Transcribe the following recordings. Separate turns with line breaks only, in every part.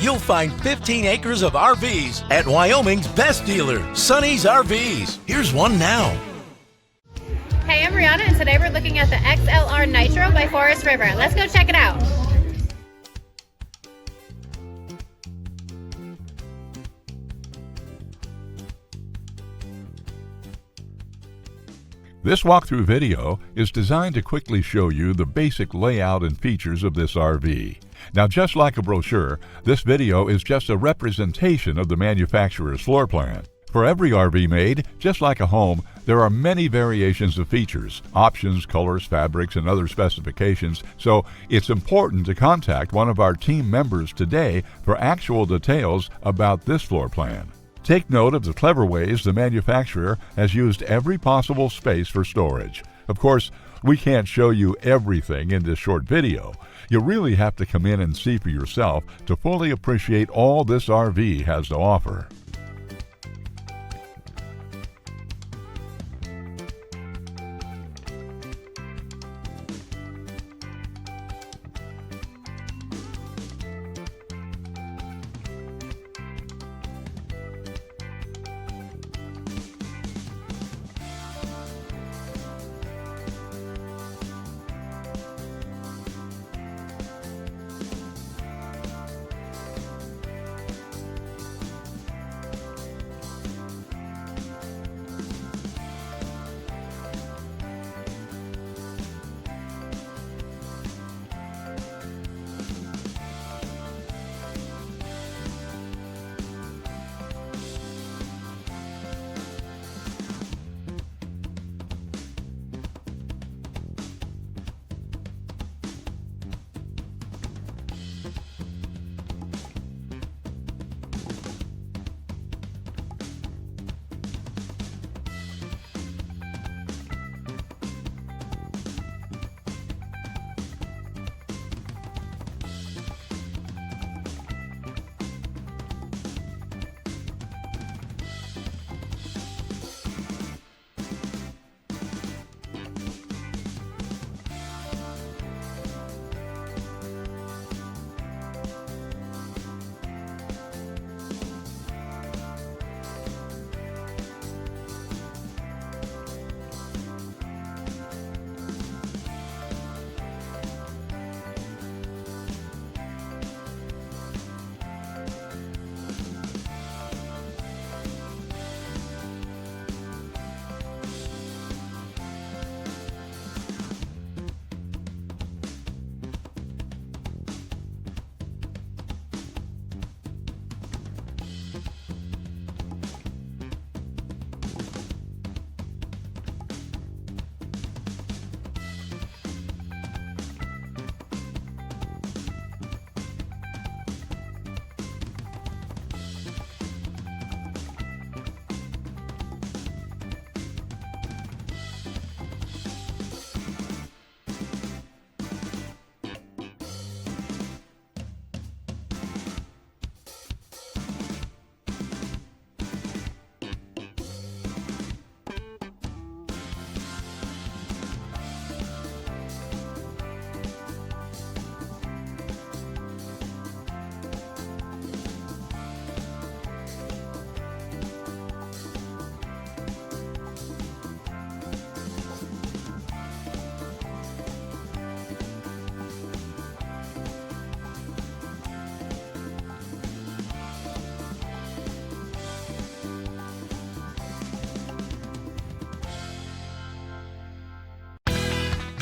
you'll find 15 acres of RVs at Wyoming's best dealer, Sonny's RVs. Here's one now.
Hey, I'm Rihanna, and today we're looking at the XLR Nitro by Forest River. Let's go check it out.
This walkthrough video is designed to quickly show you the basic layout and features of this RV. Now, just like a brochure, this video is just a representation of the manufacturer's floor plan. For every RV made, just like a home, there are many variations of features, options, colors, fabrics, and other specifications, so it's important to contact one of our team members today for actual details about this floor plan. Take note of the clever ways the manufacturer has used every possible space for storage. Of course, we can't show you everything in this short video. You really have to come in and see for yourself to fully appreciate all this RV has to offer.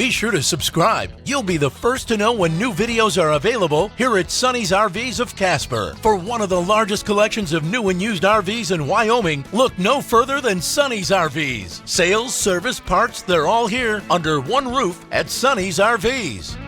Be sure to subscribe. You'll be the first to know when new videos are available here at Sonny's RVs of Casper. For one of the largest collections of new and used RVs in Wyoming, look no further than Sonny's RVs. Sales, service, parts, they're all here under one roof at Sonny's RVs.